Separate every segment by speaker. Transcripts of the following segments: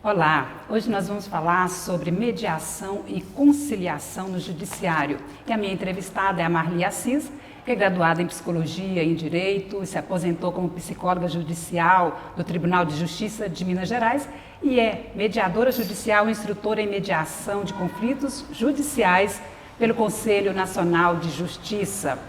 Speaker 1: Olá, hoje nós vamos falar sobre mediação e conciliação no judiciário. E a minha entrevistada é a Marli Assis, que é graduada em Psicologia e em Direito, se aposentou como psicóloga judicial do Tribunal de Justiça de Minas Gerais e é mediadora judicial e instrutora em mediação de conflitos judiciais pelo Conselho Nacional de Justiça.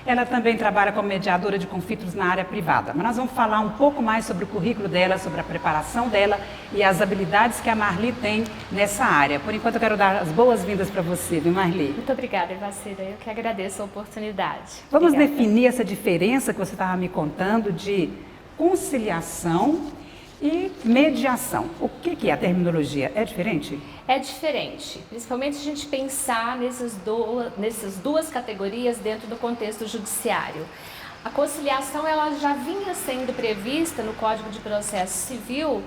Speaker 1: Ela também trabalha como mediadora de conflitos na área privada. Mas nós vamos falar um pouco mais sobre o currículo dela, sobre a preparação dela e as habilidades que a Marli tem nessa área. Por enquanto, eu quero dar as boas-vindas para você, viu, Marli?
Speaker 2: Muito obrigada, Ivacira. Eu que agradeço a oportunidade.
Speaker 1: Vamos
Speaker 2: Obrigada.
Speaker 1: definir essa diferença que você estava me contando de conciliação e mediação. O que é a terminologia? É diferente?
Speaker 2: É diferente, principalmente se a gente pensar nessas duas categorias dentro do contexto judiciário. A conciliação ela já vinha sendo prevista no Código de Processo Civil.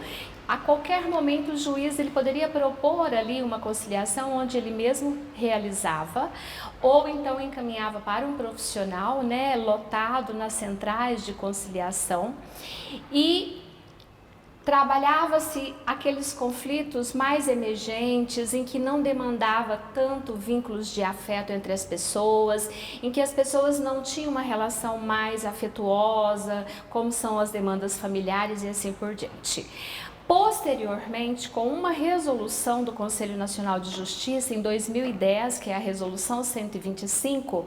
Speaker 2: A qualquer momento o juiz ele poderia propor ali uma conciliação onde ele mesmo realizava ou então encaminhava para um profissional, lotado nas centrais de conciliação e trabalhava-se aqueles conflitos mais emergentes, em que não demandava tanto vínculos de afeto entre as pessoas, em que as pessoas não tinham uma relação mais afetuosa, como são as demandas familiares e assim por diante. Posteriormente, com uma resolução do Conselho Nacional de Justiça em 2010, que é a Resolução 125,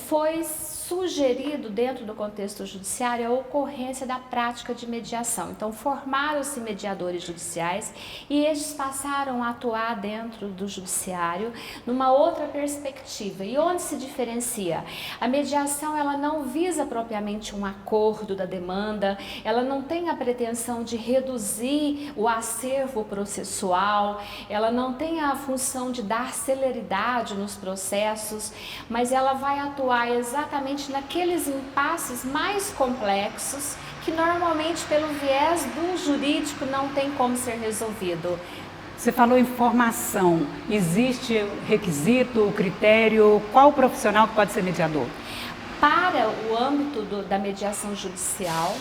Speaker 2: foi sugerido dentro do contexto judiciário a ocorrência da prática de mediação. Então, formaram-se mediadores judiciais e estes passaram a atuar dentro do judiciário numa outra perspectiva. E onde se diferencia? A mediação ela não visa propriamente um acordo da demanda, ela não tem a pretensão de reduzir o acervo processual, ela não tem a função de dar celeridade nos processos, mas ela vai atuar exatamente naqueles impasses mais complexos que normalmente pelo viés do jurídico não tem como ser resolvido.
Speaker 1: Você falou em formação. Existe requisito, critério? Qual profissional que pode ser mediador?
Speaker 2: Para o âmbito da mediação judicial,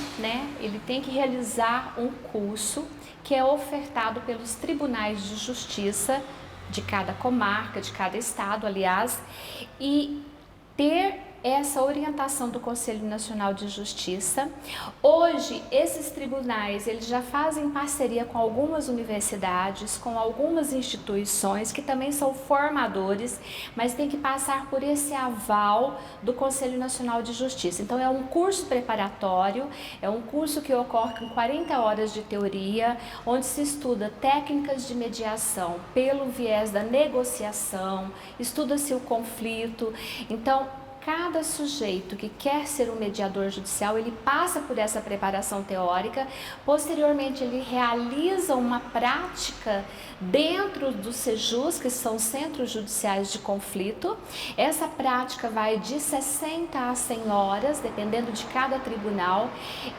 Speaker 2: ele tem que realizar um curso que é ofertado pelos tribunais de justiça de cada comarca, de cada estado, aliás, e ter essa orientação do Conselho Nacional de Justiça. Hoje, esses tribunais, eles já fazem parceria com algumas universidades, com algumas instituições que também são formadores, mas tem que passar por esse aval do Conselho Nacional de Justiça. Então, é um curso preparatório, é um curso que ocorre com 40 horas de teoria, onde se estuda técnicas de mediação pelo viés da negociação, estuda-se o conflito. Então, cada sujeito que quer ser um mediador judicial, ele passa por essa preparação teórica, posteriormente ele realiza uma prática dentro dos CJUs, que são Centros Judiciais de Conflito. Essa prática vai de 60 a 100 horas, dependendo de cada tribunal,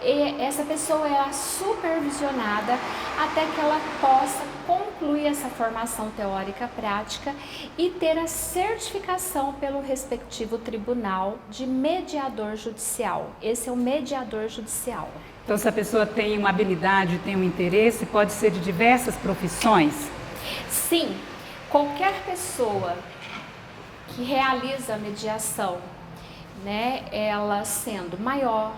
Speaker 2: e essa pessoa é supervisionada até que ela possa concluir essa formação teórica prática e ter a certificação pelo respectivo tribunal de mediador judicial. Esse é o mediador judicial.
Speaker 1: Então, se a pessoa tem uma habilidade, tem um interesse, pode ser de diversas profissões?
Speaker 2: Sim, qualquer pessoa que realiza a mediação, ela sendo maior,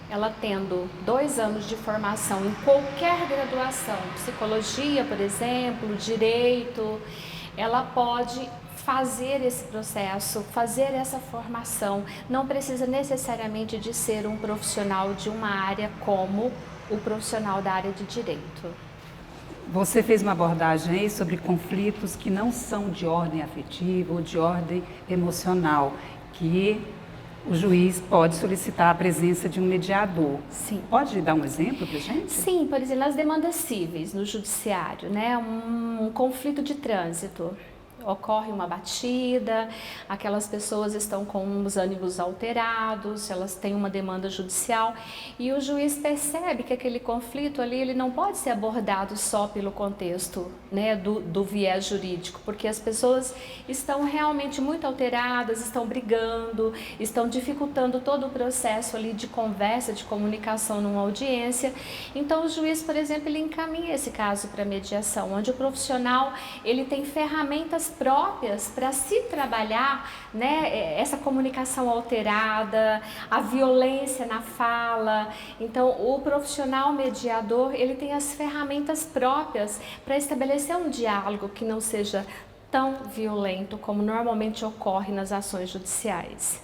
Speaker 2: ela tendo 2 anos de formação em qualquer graduação, psicologia, por exemplo, direito, ela pode fazer esse processo, fazer essa formação. Não precisa necessariamente de ser um profissional de uma área como o profissional da área de direito.
Speaker 1: Você fez uma abordagem aí sobre conflitos que não são de ordem afetiva ou de ordem emocional, que o juiz pode solicitar a presença de um mediador.
Speaker 2: Sim.
Speaker 1: Pode dar um exemplo para a gente?
Speaker 2: Sim, por exemplo, as demandas cíveis no judiciário, um conflito de trânsito. ocorre uma batida, aquelas pessoas estão com os ânimos alterados, elas têm uma demanda judicial e o juiz percebe que aquele conflito ali ele não pode ser abordado só pelo contexto, né, do viés jurídico, porque as pessoas estão realmente muito alteradas, estão brigando, estão dificultando todo o processo ali de conversa, de comunicação numa audiência. Então o juiz, por exemplo, ele encaminha esse caso para mediação, onde o profissional ele tem ferramentas próprias para se trabalhar, né, essa comunicação alterada, a violência na fala. Então o profissional mediador ele tem as ferramentas próprias para estabelecer um diálogo que não seja tão violento como normalmente ocorre nas ações judiciais.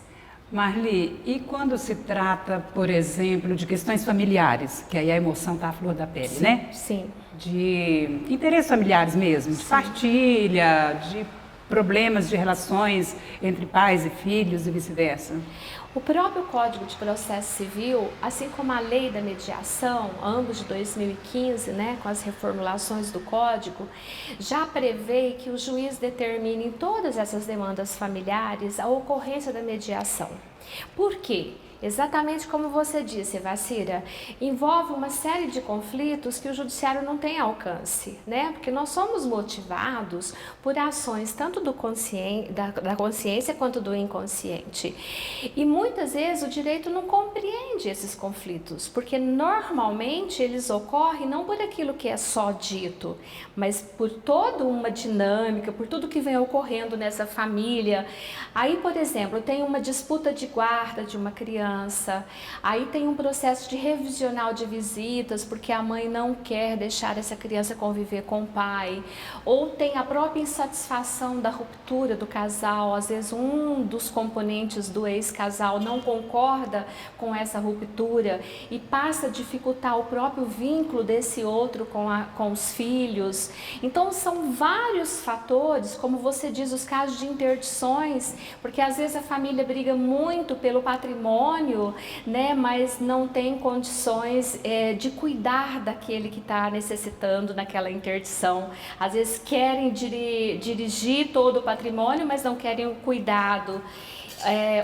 Speaker 1: Marli, e quando se trata, por exemplo, de questões familiares, que aí a emoção está à flor da pele,
Speaker 2: Sim,
Speaker 1: né?
Speaker 2: sim.
Speaker 1: De interesses familiares mesmo, de partilha, de problemas de relações entre pais e filhos e vice-versa.
Speaker 2: O próprio Código de Processo Civil, assim como a Lei da Mediação, ambos de 2015, né, com as reformulações do Código, já prevê que o juiz determine em todas essas demandas familiares a ocorrência da mediação. Por quê? Exatamente como você disse, Vacira, envolve uma série de conflitos que o judiciário não tem alcance, né? Porque nós somos motivados por ações tanto da consciência quanto do inconsciente. E muitas vezes o direito não compreende esses conflitos, porque normalmente eles ocorrem não por aquilo que é só dito, mas por toda uma dinâmica, por tudo que vem ocorrendo nessa família. Aí, por exemplo, tem uma disputa de guarda de uma criança, aí tem um processo de revisional de visitas, porque a mãe não quer deixar essa criança conviver com o pai, ou tem a própria insatisfação da ruptura do casal, às vezes um dos componentes do ex-casal não concorda com essa ruptura e passa a dificultar o próprio vínculo desse outro com os filhos. Então são vários fatores, como você diz, os casos de interdições, porque às vezes a família briga muito pelo patrimônio, né, mas não tem condições de cuidar daquele que está necessitando naquela interdição. Às vezes querem dirigir todo o patrimônio, mas não querem o cuidado.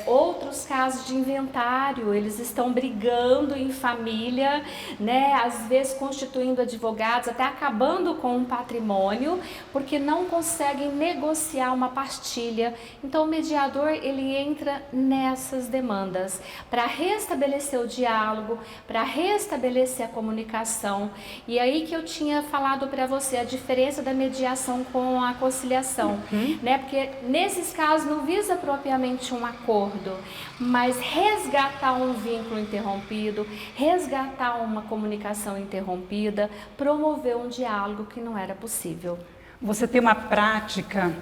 Speaker 2: Outros casos de inventário, eles estão brigando em família, né, às vezes constituindo advogados, até acabando com o patrimônio, porque não conseguem negociar uma partilha. Então o mediador ele entra nessas demandas para restabelecer o diálogo, para restabelecer a comunicação. E aí que eu tinha falado para você a diferença da mediação com a conciliação, né, porque nesses casos não visa propriamente um acordo, mas resgatar um vínculo interrompido, resgatar uma comunicação interrompida, promover um diálogo que não era possível.
Speaker 1: Você tem uma prática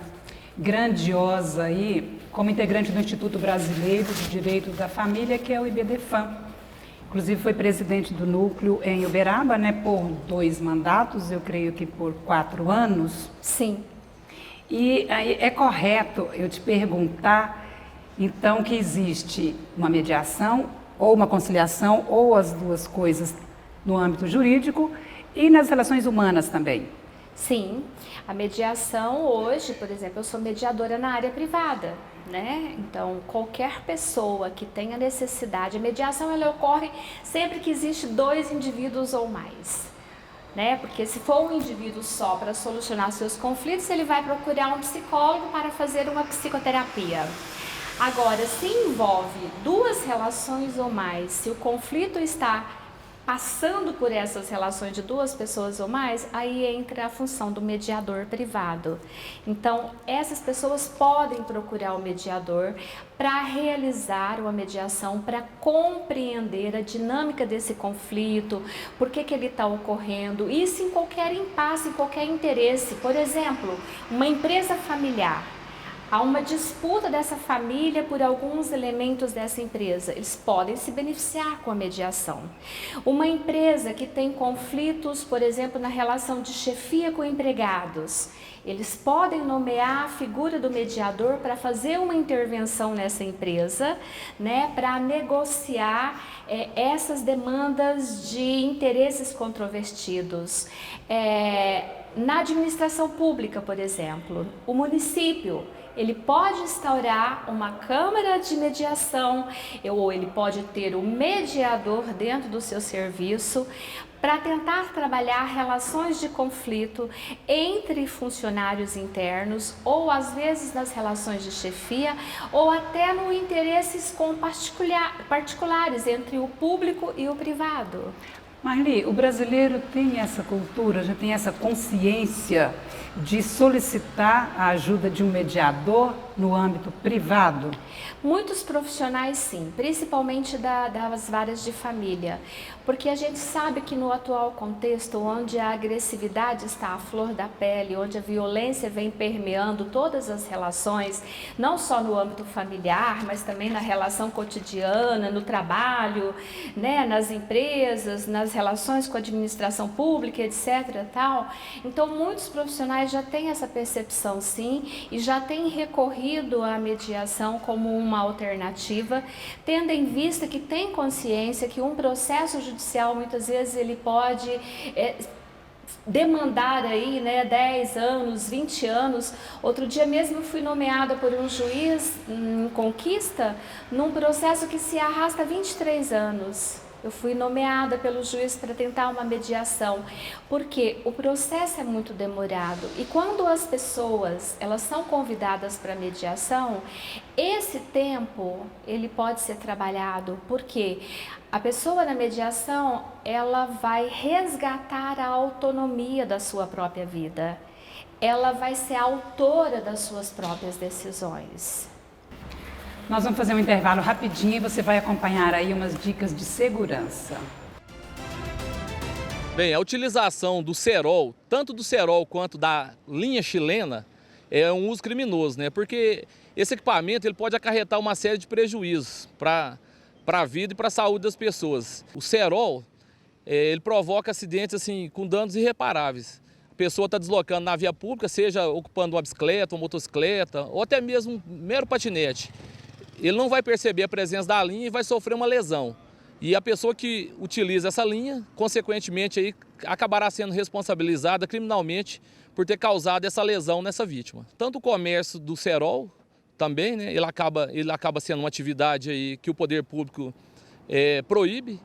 Speaker 1: grandiosa aí, como integrante do Instituto Brasileiro de Direitos da Família, que é o IBDFAM. Inclusive foi presidente do núcleo em Uberaba, né, por 2 mandatos, eu creio que por 4 anos.
Speaker 2: Sim.
Speaker 1: E aí é correto eu te perguntar, então, que existe uma mediação ou uma conciliação ou as duas coisas no âmbito jurídico e nas relações humanas também?
Speaker 2: Sim, a mediação hoje, por exemplo, eu sou mediadora na área privada, né? Então, qualquer pessoa que tenha necessidade, a mediação ela ocorre sempre que existe 2 indivíduos ou mais, né? Porque se for um indivíduo só para solucionar seus conflitos, ele vai procurar um psicólogo para fazer uma psicoterapia. Agora, se envolve 2 relações ou mais, se o conflito está passando por essas relações de 2 pessoas ou mais, aí entra a função do mediador privado. Então, essas pessoas podem procurar o mediador para realizar uma mediação, para compreender a dinâmica desse conflito, por que ele está ocorrendo, isso em qualquer impasse, em qualquer interesse. Por exemplo, uma empresa familiar. Há uma disputa dessa família por alguns elementos dessa empresa. Eles podem se beneficiar com a mediação. Uma empresa que tem conflitos, por exemplo, na relação de chefia com empregados, eles podem nomear a figura do mediador para fazer uma intervenção nessa empresa, né, para negociar essas demandas de interesses controvertidos. Na administração pública, por exemplo, o município, ele pode instaurar uma câmara de mediação, ou ele pode ter um mediador dentro do seu serviço para tentar trabalhar relações de conflito entre funcionários internos, ou às vezes nas relações de chefia, ou até no interesses com particulares entre o público e o privado.
Speaker 1: Marli, o brasileiro tem essa cultura, já tem essa consciência de solicitar a ajuda de um mediador no âmbito privado?
Speaker 2: Muitos profissionais sim, principalmente das varas de família, porque a gente sabe que no atual contexto, onde a agressividade está à flor da pele, onde a violência vem permeando todas as relações, não só no âmbito familiar, mas também na relação cotidiana, no trabalho, né, nas empresas, nas relações com a administração pública, etc. Tal. Então, muitos profissionais já têm essa percepção sim e já têm recorrido à mediação como uma alternativa, tendo em vista que tem consciência que um processo judicial muitas vezes ele pode demandar aí, né, 10 anos, 20 anos. Outro dia mesmo eu fui nomeada por um juiz em Conquista num processo que se arrasta 23 anos. Eu fui nomeada pelo juiz para tentar uma mediação, porque o processo é muito demorado e quando as pessoas elas são convidadas para mediação, esse tempo ele pode ser trabalhado, porque a pessoa na mediação ela vai resgatar a autonomia da sua própria vida, ela vai ser autora das suas próprias decisões.
Speaker 1: Nós vamos fazer um intervalo rapidinho e você vai acompanhar aí umas dicas de segurança.
Speaker 3: Bem, a utilização do cerol, tanto do cerol quanto da linha chilena, é um uso criminoso, né? Porque esse equipamento ele pode acarretar uma série de prejuízos para a vida e para a saúde das pessoas. O cerol, ele provoca acidentes assim, com danos irreparáveis. A pessoa está deslocando na via pública, seja ocupando uma bicicleta, uma motocicleta ou até mesmo um mero patinete. Ele não vai perceber a presença da linha e vai sofrer uma lesão. E a pessoa que utiliza essa linha, consequentemente, aí, acabará sendo responsabilizada criminalmente por ter causado essa lesão nessa vítima. Tanto o comércio do cerol também, né, ele acaba sendo uma atividade aí que o poder público proíbe.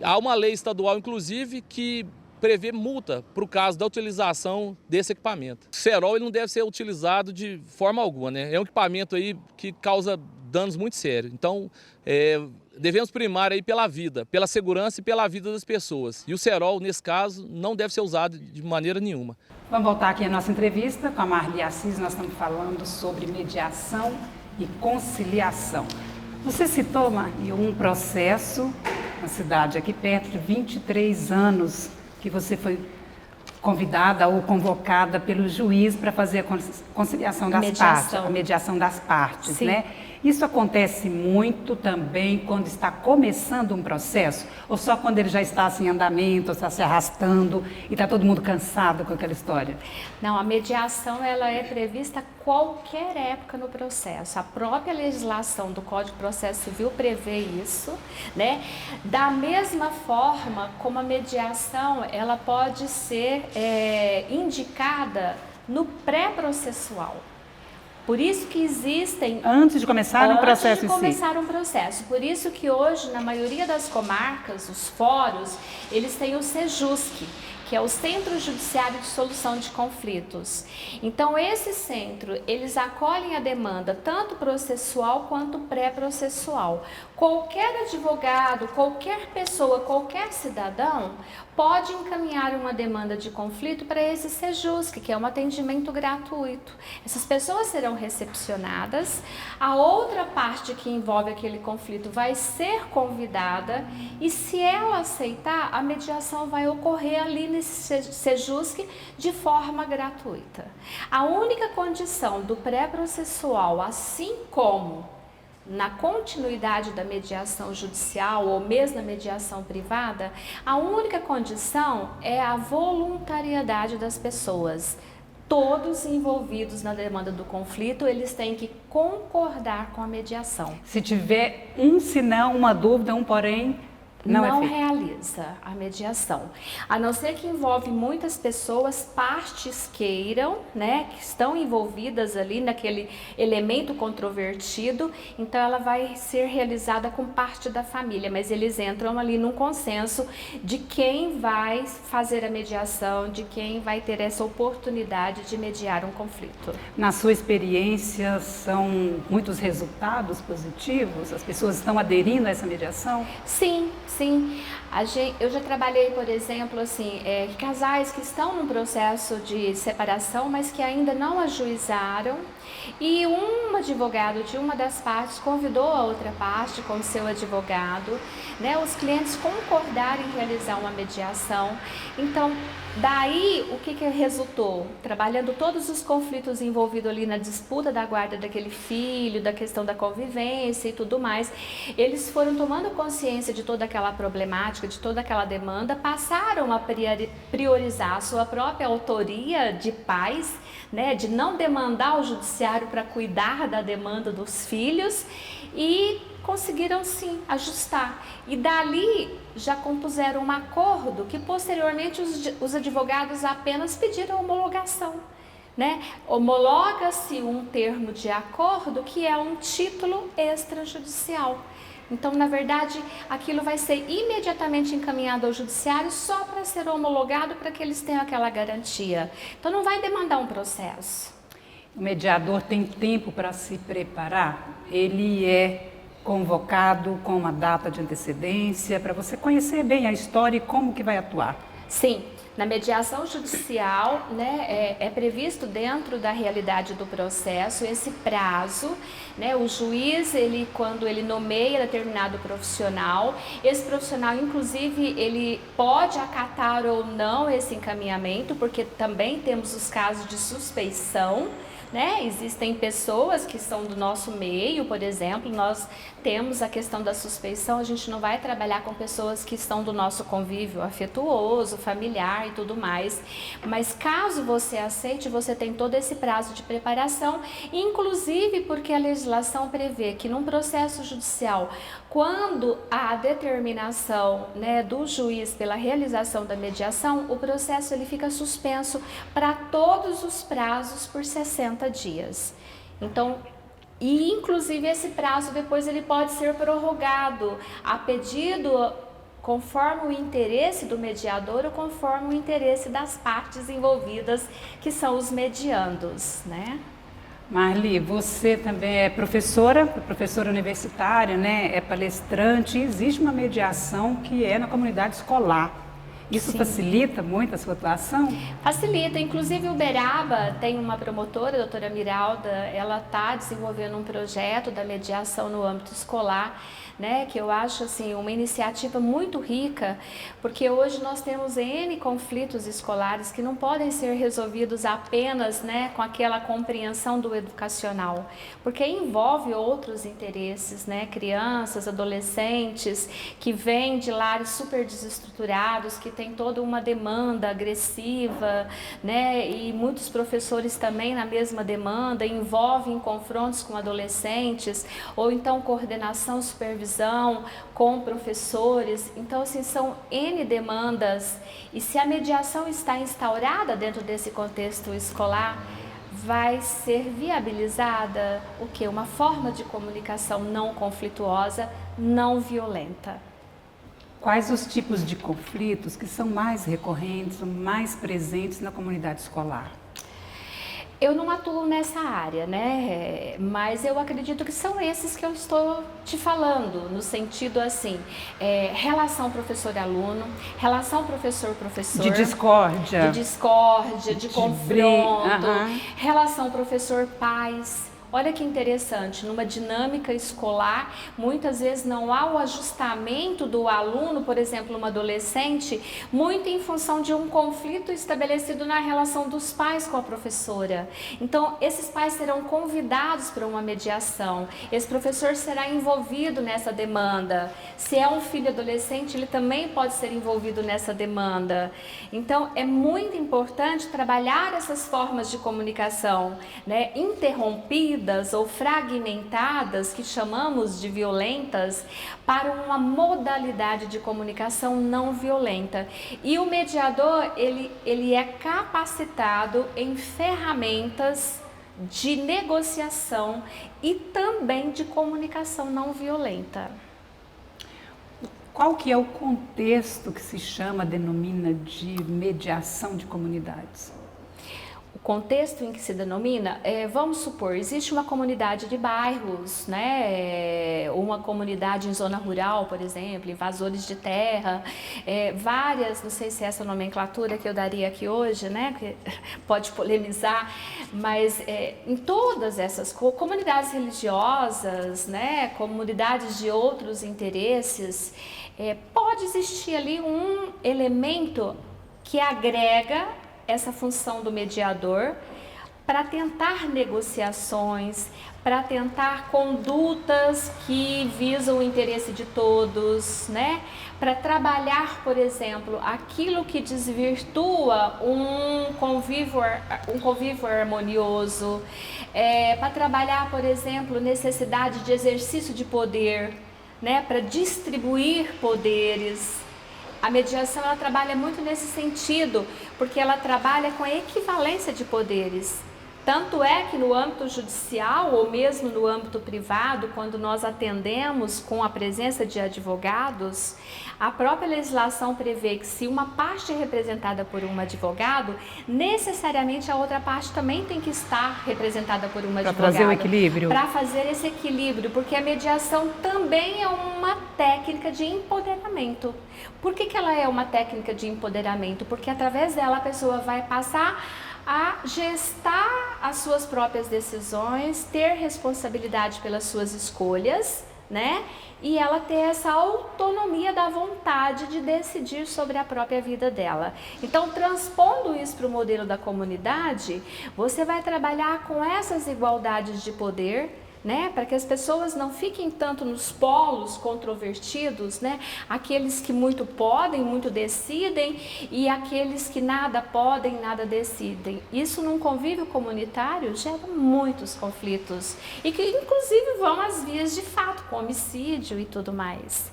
Speaker 3: Há uma lei estadual, inclusive, que prevê multa para o caso da utilização desse equipamento. O cerol ele não deve ser utilizado de forma alguma, né? É um equipamento aí que causa danos muito sérios. Então, devemos primar aí pela vida, pela segurança e pela vida das pessoas. E o cerol, nesse caso, não deve ser usado de maneira nenhuma.
Speaker 1: Vamos voltar aqui à nossa entrevista com a Marli Assis. Nós estamos falando sobre mediação e conciliação. Você citou, Marli, um processo na cidade aqui perto de 23 anos que você foi convidada ou convocada pelo juiz para fazer a conciliação das partes, a mediação das partes,
Speaker 2: sim,
Speaker 1: né? Isso acontece muito também quando está começando um processo, ou só quando ele já está assim, em andamento, ou está se arrastando e está todo mundo cansado com aquela história?
Speaker 2: Não, a mediação ela é prevista a qualquer época no processo. A própria legislação do Código de Processo Civil prevê isso, né? Da mesma forma como a mediação ela pode ser indicada no pré-processual. Por isso que existem...
Speaker 1: Antes de começar um processo em si.
Speaker 2: Antes de começar um processo. Por isso que hoje, na maioria das comarcas, os fóruns, eles têm o Sejusc, que é o Centro Judiciário de Solução de Conflitos. Então, esse centro, eles acolhem a demanda tanto processual quanto pré-processual. Qualquer advogado, qualquer pessoa, qualquer cidadão pode encaminhar uma demanda de conflito para esse Sejusc, que é um atendimento gratuito. Essas pessoas serão recepcionadas, a outra parte que envolve aquele conflito vai ser convidada e se ela aceitar, a mediação vai ocorrer ali nesse Sejusc de forma gratuita. A única condição do pré-processual, assim como na continuidade da mediação judicial ou mesmo na mediação privada, a única condição é a voluntariedade das pessoas. Todos envolvidos na demanda do conflito, eles têm que concordar com a mediação.
Speaker 1: Se tiver um senão, uma dúvida, um porém,
Speaker 2: não realiza a mediação, a não ser que envolve muitas pessoas, partes queiram, né, que estão envolvidas ali naquele elemento controvertido, então ela vai ser realizada com parte da família, mas eles entram ali num consenso de quem vai fazer a mediação, de quem vai ter essa oportunidade de mediar um conflito.
Speaker 1: Na sua experiência, são muitos resultados positivos? As pessoas estão aderindo a essa mediação?
Speaker 2: Sim, sim. Eu já trabalhei, por exemplo, assim, casais que estão num processo de separação, mas que ainda não ajuizaram, e um advogado de uma das partes convidou a outra parte como seu advogado, né? Os clientes concordaram em realizar uma mediação. Então, daí, o que resultou? Trabalhando todos os conflitos envolvidos ali na disputa da guarda daquele filho, da questão da convivência e tudo mais, eles foram tomando consciência de toda aquela problemática, de toda aquela demanda, passaram a priorizar a sua própria autoria de pais, né, de não demandar o judiciário para cuidar da demanda dos filhos, e conseguiram sim ajustar. E dali já compuseram um acordo que posteriormente os advogados apenas pediram homologação, né? Homologa-se um termo de acordo que é um título extrajudicial. Então, na verdade, aquilo vai ser imediatamente encaminhado ao judiciário só para ser homologado, para que eles tenham aquela garantia. Então, não vai demandar um processo.
Speaker 1: O mediador tem tempo para se preparar? Ele é convocado com uma data de antecedência para você conhecer bem a história e como que vai atuar?
Speaker 2: Sim. Na mediação judicial, né, é previsto dentro da realidade do processo esse prazo, né? O juiz, quando ele nomeia determinado profissional, esse profissional, inclusive, ele pode acatar ou não esse encaminhamento, porque também temos os casos de suspeição, né? Existem pessoas que são do nosso meio, por exemplo, nós temos a questão da suspeição, a gente não vai trabalhar com pessoas que estão do nosso convívio afetuoso, familiar e tudo mais, mas caso você aceite, você tem todo esse prazo de preparação, inclusive porque a legislação prevê que num processo judicial, quando há a determinação, né, do juiz pela realização da mediação, o processo ele fica suspenso para todos os prazos por 60 dias. Então, e inclusive esse prazo depois ele pode ser prorrogado a pedido conforme o interesse do mediador ou conforme o interesse das partes envolvidas, que são os mediandos, né?
Speaker 1: Marli, você também é professora universitária, né? É palestrante. Existe uma mediação que é na comunidade escolar. Isso
Speaker 2: Sim.
Speaker 1: facilita muito a sua atuação?
Speaker 2: Facilita, inclusive o Uberaba tem uma promotora, a doutora Miralda, ela está desenvolvendo um projeto da mediação no âmbito escolar, né, que eu acho assim uma iniciativa muito rica, porque hoje nós temos N conflitos escolares que não podem ser resolvidos apenas, né, com aquela compreensão do educacional, porque envolve outros interesses, né, crianças, adolescentes que vêm de lares super desestruturados, que tem toda uma demanda agressiva, né, e muitos professores também na mesma demanda, envolvem confrontos com adolescentes, ou então coordenação, supervisão com professores. Então, assim, são N demandas, e se a mediação está instaurada dentro desse contexto escolar, vai ser viabilizada o quê? Uma forma de comunicação não conflituosa, não violenta.
Speaker 1: Quais os tipos de conflitos que são mais recorrentes, mais presentes na comunidade escolar?
Speaker 2: Eu não atuo nessa área, né? Mas eu acredito que são esses que eu estou te falando, no sentido assim, relação professor-aluno, relação professor-professor.
Speaker 1: De discórdia.
Speaker 2: De confronto, relação professor-pais. Olha que interessante, numa dinâmica escolar, muitas vezes não há o ajustamento do aluno, por exemplo, uma adolescente, muito em função de um conflito estabelecido na relação dos pais com a professora. Então, esses pais serão convidados para uma mediação, esse professor será envolvido nessa demanda. Se é um filho adolescente, ele também pode ser envolvido nessa demanda. Então, é muito importante trabalhar essas formas de comunicação, né, interrompida, reduzidas ou fragmentadas, que chamamos de violentas, para uma modalidade de comunicação não violenta. E o mediador, ele é capacitado em ferramentas de negociação e também de comunicação não violenta.
Speaker 1: Qual que é o contexto que se denomina de mediação de comunidades?
Speaker 2: O contexto em que se denomina, vamos supor, existe uma comunidade de bairros, né? Uma comunidade em zona rural, por exemplo, invasores de terra, várias, não sei se é essa nomenclatura que eu daria aqui hoje, né? Que pode polemizar, mas em todas essas comunidades religiosas, né? Comunidades de outros interesses, pode existir ali um elemento que agrega essa função do mediador para tentar negociações, para tentar condutas que visam o interesse de todos, né? Para trabalhar, por exemplo, aquilo que desvirtua um convívio harmonioso, para trabalhar, por exemplo, necessidade de exercício de poder, né? Para distribuir poderes. A mediação, ela trabalha muito nesse sentido, porque ela trabalha com a equivalência de poderes. Tanto é que no âmbito judicial ou mesmo no âmbito privado, quando nós atendemos com a presença de advogados, a própria legislação prevê que se uma parte é representada por um advogado, necessariamente a outra parte também tem que estar representada por um advogado.
Speaker 1: Para trazer o equilíbrio.
Speaker 2: Para fazer esse equilíbrio, porque a mediação também é uma técnica de empoderamento. Por que ela é uma técnica de empoderamento? Porque através dela a pessoa vai passar a gestar as suas próprias decisões, ter responsabilidade pelas suas escolhas, né? E ela ter essa autonomia da vontade de decidir sobre a própria vida dela. Então, transpondo isso para o modelo da comunidade, você vai trabalhar com essas igualdades de poder, né, para que as pessoas não fiquem tanto nos polos controvertidos, né, aqueles que muito podem, muito decidem, e aqueles que nada podem, nada decidem. Isso num convívio comunitário gera muitos conflitos e que inclusive vão às vias de fato, com homicídio e tudo mais.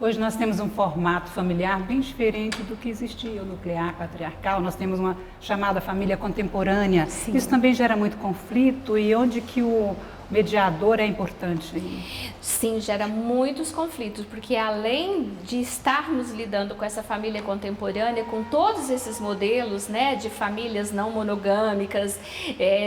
Speaker 1: Hoje nós temos um formato familiar bem diferente do que existia, o nuclear, patriarcal. Nós temos uma chamada família contemporânea. Sim. Isso também gera muito conflito, e onde que o mediador é importante aí?
Speaker 2: Sim, gera muitos conflitos, porque além de estarmos lidando com essa família contemporânea, com todos esses modelos, né, de famílias não monogâmicas,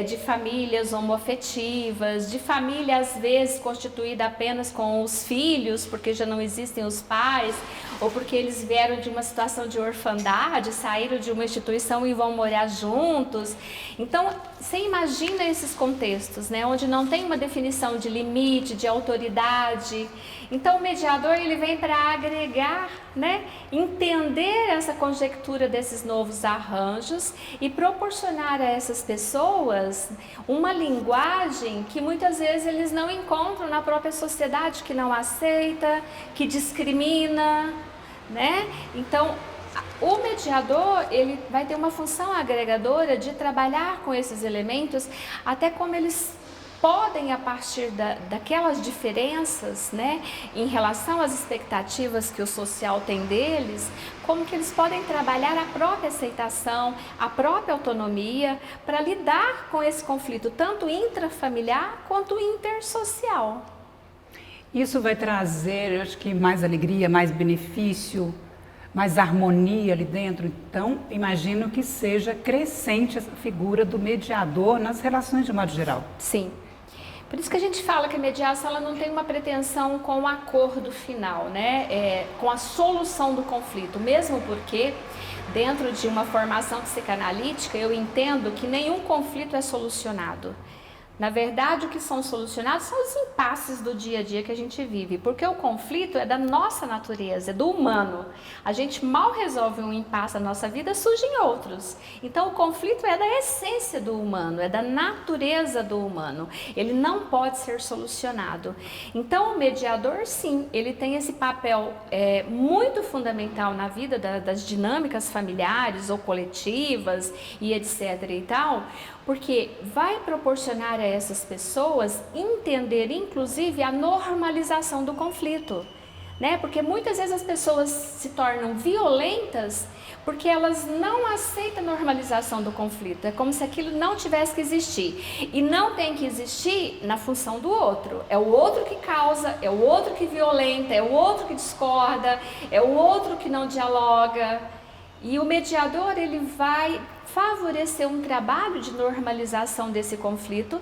Speaker 2: de famílias homoafetivas, de família às vezes constituída apenas com os filhos, porque já não existem os pais, ou porque eles vieram de uma situação de orfandade, saíram de uma instituição e vão morar juntos. Então, você imagina esses contextos, né, onde não tem uma definição de limite, de autoridade. Então, o mediador, ele vem para agregar, né, entender essa conjectura desses novos arranjos e proporcionar a essas pessoas uma linguagem que muitas vezes eles não encontram na própria sociedade, que não aceita, que discrimina, né? Então, o mediador, ele vai ter uma função agregadora de trabalhar com esses elementos, até como eles podem, a partir daquelas diferenças, né, em relação às expectativas que o social tem deles, como que eles podem trabalhar a própria aceitação, a própria autonomia, para lidar com esse conflito, tanto intrafamiliar quanto intersocial.
Speaker 1: Isso vai trazer, eu acho que mais alegria, mais benefício, mais harmonia ali dentro. Então, imagino que seja crescente essa figura do mediador nas relações de modo geral.
Speaker 2: Sim. Por isso que a gente fala que a mediação, ela não tem uma pretensão com o acordo final, né? Com a solução do conflito, mesmo porque dentro de uma formação psicanalítica eu entendo que nenhum conflito é solucionado. Na verdade, o que são solucionados são os impasses do dia a dia que a gente vive, porque o conflito é da nossa natureza, é do humano. A gente mal resolve um impasse na nossa vida, surgem outros. Então, o conflito é da essência do humano, é da natureza do humano. Ele não pode ser solucionado. Então, o mediador, sim, ele tem esse papel muito fundamental na vida das dinâmicas familiares ou coletivas e etc. e tal, porque vai proporcionar a essas pessoas entender, inclusive, a normalização do conflito, né? Porque muitas vezes as pessoas se tornam violentas porque elas não aceitam a normalização do conflito. É como se aquilo não tivesse que existir. E não tem que existir na função do outro. É o outro que causa, é o outro que violenta, é o outro que discorda, é o outro que não dialoga. E o mediador, ele vai favorecer um trabalho de normalização desse conflito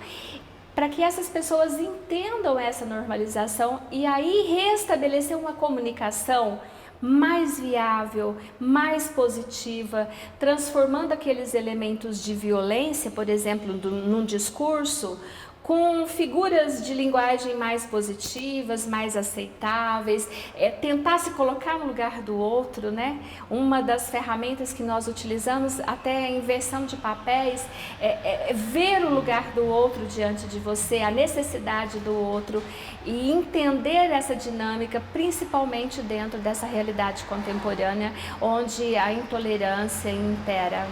Speaker 2: para que essas pessoas entendam essa normalização e aí restabelecer uma comunicação mais viável, mais positiva, transformando aqueles elementos de violência, por exemplo, num discurso, com figuras de linguagem mais positivas, mais aceitáveis, tentar se colocar no lugar do outro, né? Uma das ferramentas que nós utilizamos, até a inversão de papéis, é ver o lugar do outro diante de você, a necessidade do outro e entender essa dinâmica, principalmente dentro dessa realidade contemporânea, onde a intolerância impera.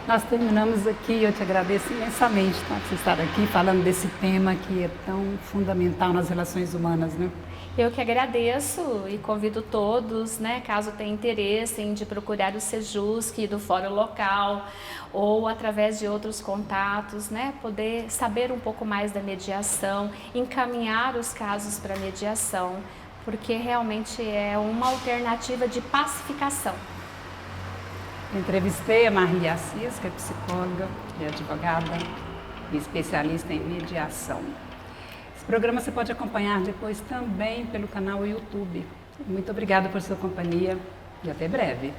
Speaker 1: Nós terminamos aqui, eu te agradeço imensamente, tá, por você estar aqui falando desse tema que é tão fundamental nas relações humanas, né?
Speaker 2: Eu que agradeço e convido todos, né, caso tenha interesse em de procurar o Sejusc do fórum local ou através de outros contatos, né, poder saber um pouco mais da mediação, encaminhar os casos para mediação, porque realmente é uma alternativa de pacificação.
Speaker 1: Entrevistei a Marli Assis, que é psicóloga e advogada e especialista em mediação. Esse programa você pode acompanhar depois também pelo canal YouTube. Muito obrigada por sua companhia e até breve.